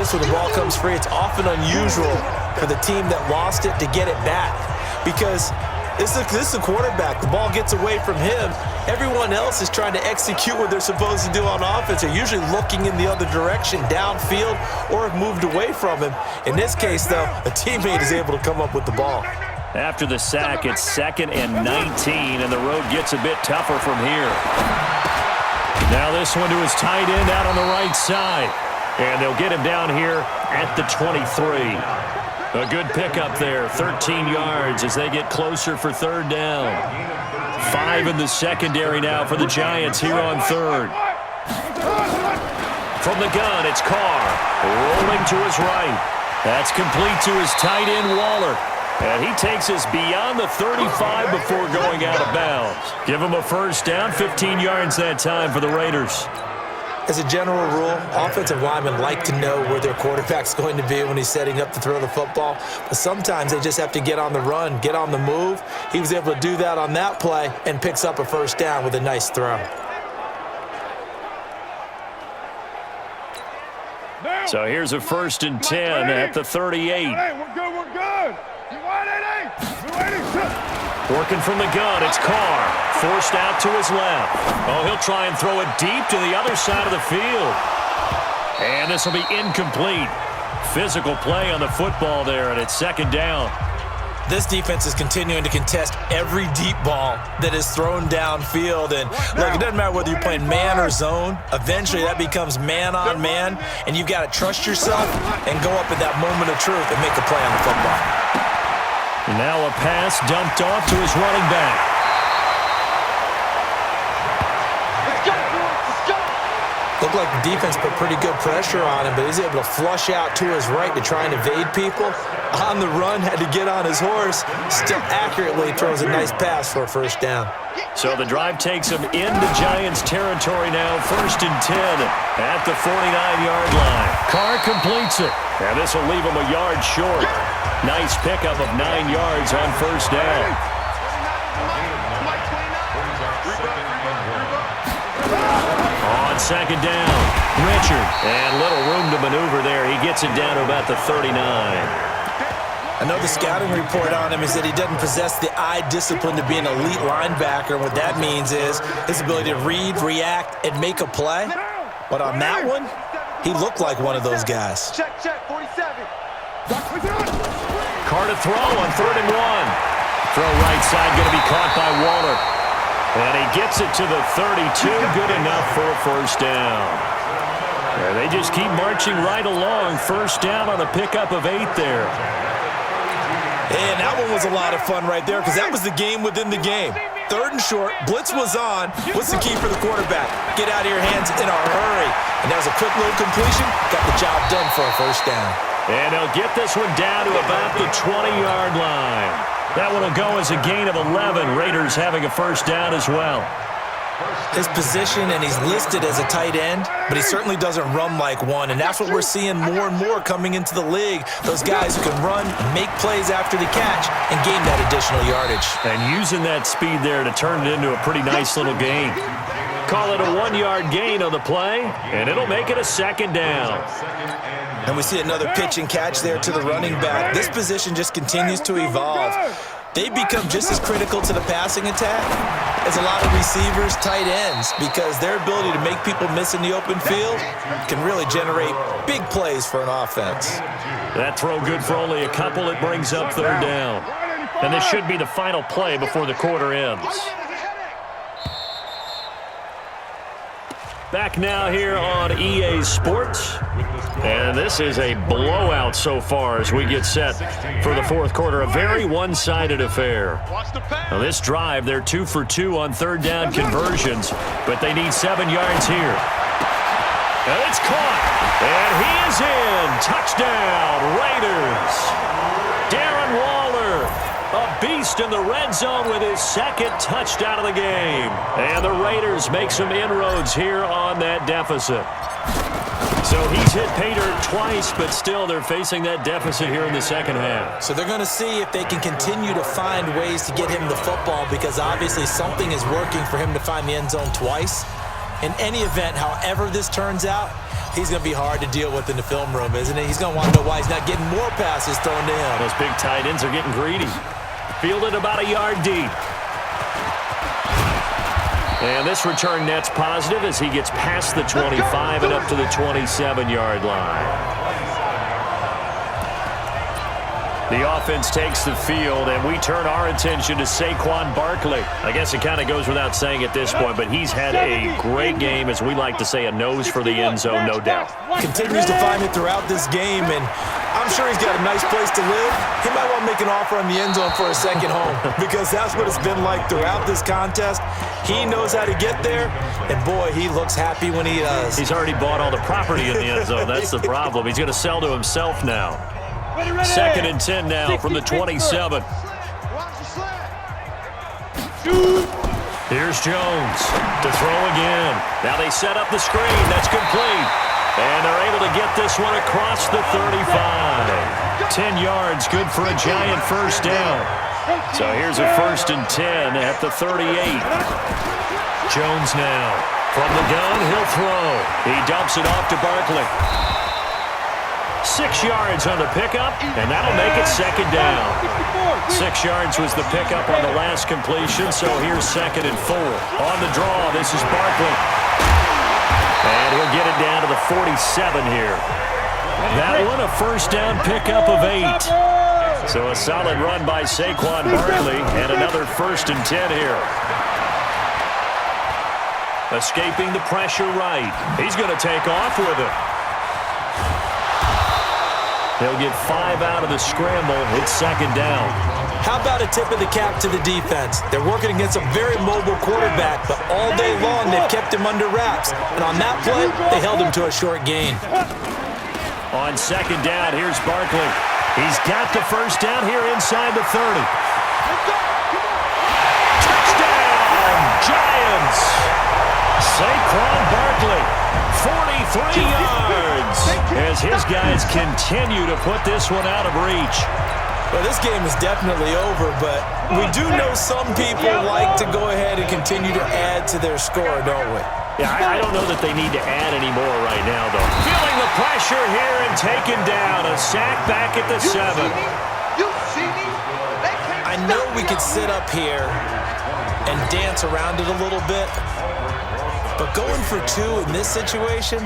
notice when the ball comes free, it's often unusual for the team that lost it to get it back because this is a quarterback. The ball gets away from him. Everyone else is trying to execute what they're supposed to do on offense. They're usually looking in the other direction, downfield, or have moved away from him. In this case, though, a teammate is able to come up with the ball. After the sack, it's 2nd and 19, and the road gets a bit tougher from here. Now this one to his tight end out on the right side. And they'll get him down here at the 23. A good pickup there, 13 yards as they get closer for 3rd down. 5 in the secondary now for the Giants here on 3rd. From the gun, it's Carr, rolling to his right. That's complete to his tight end, Waller. And he takes us beyond the 35 before going out of bounds. Give him a 1st down, 15 yards that time for the Raiders. As a general rule, offensive linemen like to know where their quarterback's going to be when he's setting up to throw the football. But sometimes they just have to get on the run, get on the move. He was able to do that on that play and picks up a 1st down with a nice throw. So here's a 1st and 10 at the 38. Hey, we're good, we're good. You want it, Working from the gun, it's Carr. Forced out to his left. Oh, he'll try and throw it deep to the other side of the field. And this will be incomplete. Physical play on the football there, and it's 2nd down. This defense is continuing to contest every deep ball that is thrown downfield. And look, it doesn't matter whether you're playing man or zone. Eventually, that becomes man on man, and you've got to trust yourself and go up at that moment of truth and make a play on the football. Now a pass dumped off to his running back. Looked like the defense put pretty good pressure on him, but he's able to flush out to his right to try and evade people. On the run, had to get on his horse. Still accurately throws a nice pass for a 1st down. So the drive takes him into Giants territory now. 1st and 10 at the 49-yard line. Carr completes it. And this will leave him a yard short. Nice pickup of 9 yards on 1st down. On 2nd down, Richard. And little room to maneuver there. He gets it down to about the 39. I know the scouting report on him is that he doesn't possess the eye discipline to be an elite linebacker. And what that means is his ability to read, react, and make a play. But on that one, he looked like one of those guys. Check, 47. Carr to throw on 3rd and 1. Throw right side, going to be caught by Waller. And he gets it to the 32. Good enough for a 1st down. And they just keep marching right along. 1st down on a pickup of 8 there. And that one was a lot of fun right there because that was the game within the game. 3rd and short, blitz was on. What's the key for the quarterback? Get out of your hands in a hurry. And that was a quick little completion. Got the job done for a 1st down. And he'll get this one down to about the 20-yard line. That one will go as a gain of 11. Raiders having a 1st down as well. His position, and he's listed as a tight end, but he certainly doesn't run like one, and that's what we're seeing more and more coming into the league. Those guys who can run, make plays after the catch, and gain that additional yardage. And using that speed there to turn it into a pretty nice little gain. Call it a 1-yard gain on the play, and it'll make it a 2nd down. And we see another pitch and catch there to the running back. This position just continues to evolve. They become just as critical to the passing attack as a lot of receivers, tight ends, because their ability to make people miss in the open field can really generate big plays for an offense. That throw good for only a couple. It brings up 3rd down. And this should be the final play before the quarter ends. Back now here on EA Sports. And this is a blowout so far as we get set for the 4th quarter. A very one-sided affair. Now this drive, they're 2 for 2 on 3rd down conversions, but they need 7 yards here. And it's caught. And he is in. Touchdown, Raiders. Darren Waller, a beast in the red zone with his 2nd touchdown of the game. And the Raiders make some inroads here on that deficit. So he's hit pay dirt twice, but still they're facing that deficit here in the 2nd half. So they're going to see if they can continue to find ways to get him the football, because obviously something is working for him to find the end zone twice. In any event, however this turns out, he's going to be hard to deal with in the film room, isn't he? He's going to want to know why he's not getting more passes thrown to him. Those big tight ends are getting greedy. Fielded about a yard deep. And this return net's positive as he gets past the 25 and up to the 27-yard line. The offense takes the field, and we turn our attention to Saquon Barkley. I guess it kind of goes without saying at this point, but he's had a great game, as we like to say, a nose for the end zone, no doubt. Continues to find it throughout this game, and I'm sure he's got a nice place to live. He might want to make an offer on the end zone for a second home because that's what it's been like throughout this contest. He knows how to get there, and boy, he looks happy when he does. He's already bought all the property in the end zone. That's the problem. He's going to sell to himself now. Second and 10 now from the 27. Here's Jones to throw again. Now they set up the screen. That's complete. And they're able to get this one across the 35. 10 yards, good for a Giant first down. So here's a 1st and 10 at the 38. Jones now from the gun. He'll throw. He dumps it off to Barkley. 6 yards on the pickup, and that'll make it second down. 6 yards was the pickup on the last completion, so here's 2nd and 4. On the draw, this is Barkley. And he'll get it down to the 47 here. That one, a first down pickup of 8. So a solid run by Saquon Barkley, and another 1st and 10 here. Escaping the pressure right. He's going to take off with it. They'll get 5 out of the scramble. It's second down. How about a tip of the cap to the defense? They're working against a very mobile quarterback, but all day long they've kept him under wraps. And on that play, they held him to a short gain. On second down, here's Barkley. He's got the first down here inside the 30. Touchdown, Giants! Saquon Barkley, 43 yards, as his guys continue to put this one out of reach. Well, this game is definitely over, but we do know some people like to go ahead and continue to add to their score, don't we? Yeah, I don't know that they need to add any more right now, though. Feeling the pressure here and taken down. A sack back at the 7. I know we could sit up here and dance around it a little bit, but going for 2 in this situation,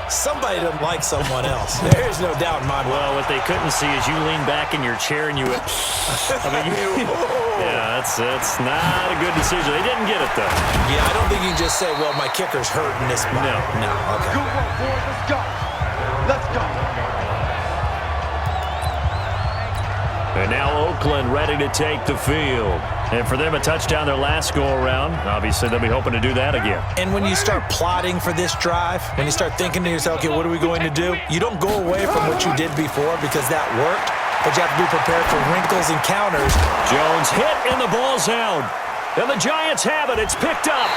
somebody doesn't like someone else. There's no doubt in my mind. Well, what they couldn't see is you lean back in your chair and you went, yeah, that's not a good decision. They didn't get it, though. Yeah, I don't think you can just say, well, my kicker's hurt in this spot. No, okay. Good work, boys. Let's go. Let's go. And now Oakland ready to take the field. And for them, a touchdown their last go-around. Obviously, they'll be hoping to do that again. And when you start plotting for this drive, when you start thinking to yourself, okay, what are we going to do? You don't go away from what you did before because that worked, but you have to be prepared for wrinkles and counters. Jones hit, and the ball's out. And the Giants have it. It's picked up.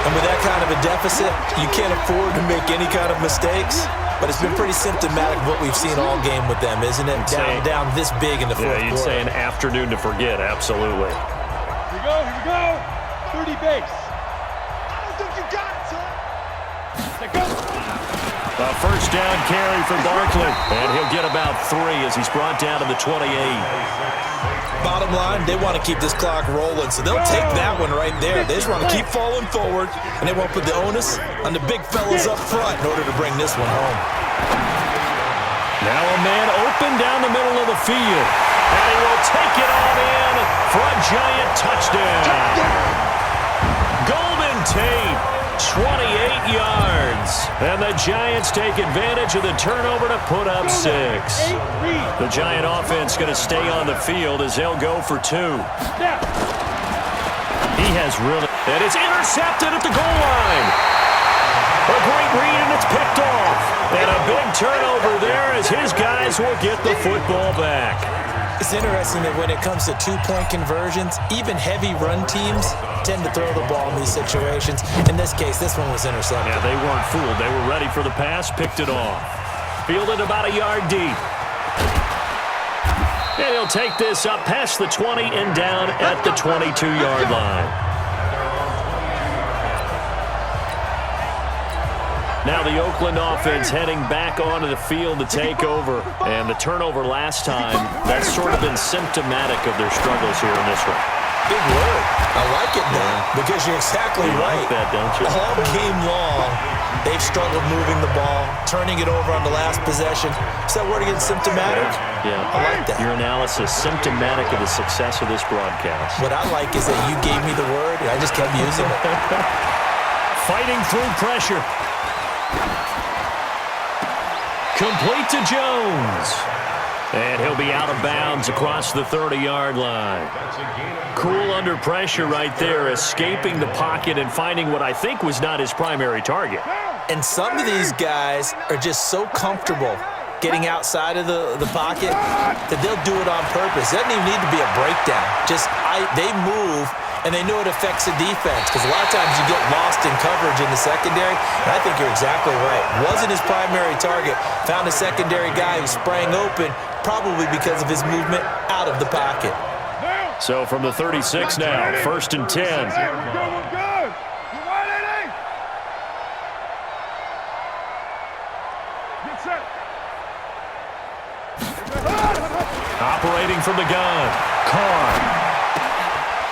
And with that kind of a deficit, you can't afford to make any kind of mistakes. But it's been pretty symptomatic of what we've seen all game with them, isn't it? Down this big in the fourth quarter. Yeah, you'd say an afternoon to forget, absolutely. Here we go. 30 base. I don't think you got it, son. Go. A first down carry for Barkley. And he'll get about 3 as he's brought down to the 28. Bottom line, they want to keep this clock rolling, so they'll take that one right there. They just want to keep falling forward, and they won't put the onus on the big fellas up front in order to bring this one home. Now a man open down the middle of the field, and he will take it on in for a Giant touchdown. Golden Tate, 28 yards, and the Giants take advantage of the turnover to put up 6. The Giant offense going to stay on the field as they'll go for 2. He has really, and it's intercepted at the goal line. A great read, and it's picked off. And a big turnover there as his guys will get the football back. It's interesting that when it comes to 2-point conversions, even heavy run teams tend to throw the ball in these situations. In this case, this one was intercepted. Yeah, they weren't fooled. They were ready for the pass, picked it off. Fielded about a yard deep. And he'll take this up past the 20 and down at the 22-yard line. Now the Oakland offense heading back onto the field to take over. And the turnover last time, that's sort of been symptomatic of their struggles here in this one. Big word. I like it now because you're exactly right. Like that, don't you? All game long, they've struggled moving the ball, turning it over on the last possession. Is that word again, symptomatic? Yeah. I like that. Your analysis, symptomatic of the success of this broadcast. What I like is that you gave me the word, and I just kept using it. Fighting through pressure. Complete to Jones. And he'll be out of bounds across the 30-yard line. Cool under pressure right there, escaping the pocket and finding what I think was not his primary target. And some of these guys are just so comfortable getting outside of the pocket that they'll do it on purpose. It doesn't even need to be a breakdown. They move, and they know it affects the defense because a lot of times you get lost in coverage in the secondary, and I think you're exactly right. Wasn't his primary target. Found a secondary guy who sprang open, probably because of his movement out of the pocket. So from the 36 now, 1st and 10. We're good. Get set. Operating from the gun, Carr.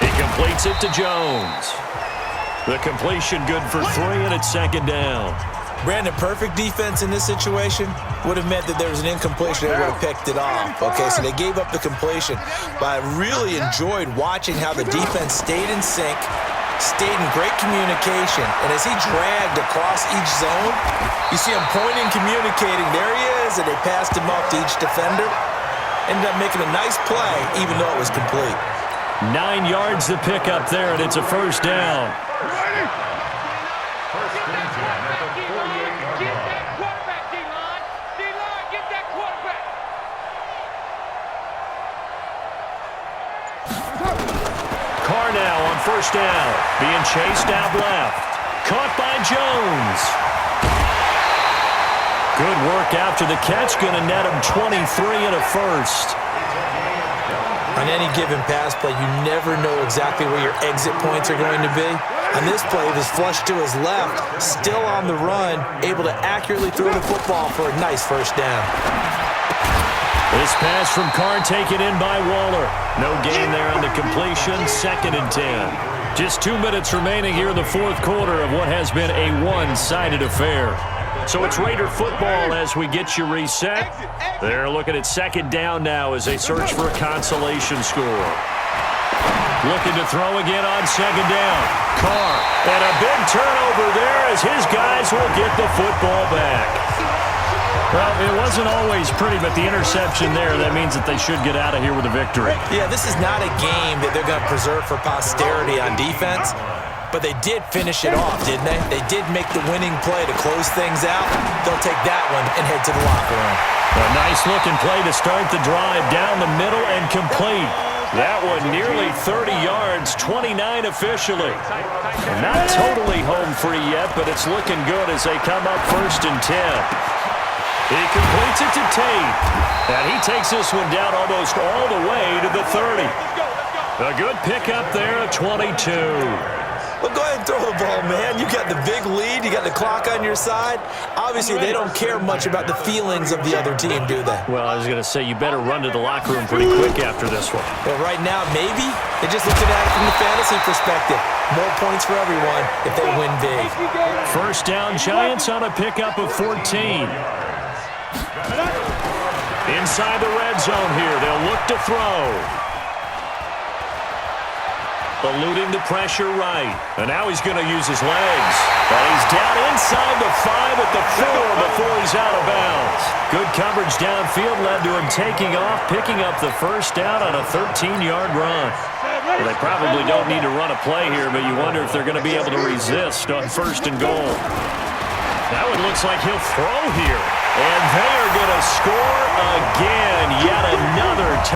He completes it to Jones. The completion good for 3, and it's 2nd down. Brandon, perfect defense in this situation would have meant that there was an incompletion. They would have picked it off. Okay, so they gave up the completion. But I really enjoyed watching how the defense stayed in sync, stayed in great communication. And as he dragged across each zone, you see him pointing, communicating. There he is, and they passed him off to each defender. Ended up making a nice play, even though it was complete. 9 yards to pick up there, and it's a 1st down. Carr now on 1st down, being chased out left. Caught by Jones. Good work after the catch, going to net him 23 and a 1st. On any given pass play, you never know exactly where your exit points are going to be. On this play, it was flushed to his left, still on the run, able to accurately throw the football for a nice 1st down. This pass from Carr taken in by Waller. No gain there on the completion, 2nd and 10. Just 2 minutes remaining here in the 4th quarter of what has been a one-sided affair. So it's Raider football as we get you reset. They're looking at 2nd down now as they search for a consolation score. Looking to throw again on 2nd down. Carr, and a big turnover there as his guys will get the football back. Well, it wasn't always pretty, but the interception there, that means that they should get out of here with a victory. Yeah, this is not a game that they're going to preserve for posterity on defense, but they did finish it off, didn't they? They did make the winning play to close things out. They'll take that one and head to the locker room. A nice-looking play to start the drive down the middle and complete. That one nearly 30 yards, 29 officially. Not totally home free yet, but it's looking good as they come up 1st and 10. He completes it to Tate, and he takes this one down almost all the way to the 30. A good pickup there at 22. Well, go ahead and throw the ball, man. You got the big lead. You got the clock on your side. Obviously, they don't care much about the feelings of the other team, do they? Well, I was going to say, you better run to the locker room pretty quick after this one. Well, right now, maybe. They're just looking at it from the fantasy perspective. More points for everyone if they win big. 1st down, Giants on a pickup of 14. Inside the red zone here, they'll look to throw. Eluding the pressure right. And now he's going to use his legs. But he's down inside the 5 at the 4 before he's out of bounds. Good coverage downfield led to him taking off, picking up the 1st down on a 13-yard run. Well, they probably don't need to run a play here, but you wonder if they're going to be able to resist on 1st and goal. That one looks like he'll throw here. And they are going to score again. Yet another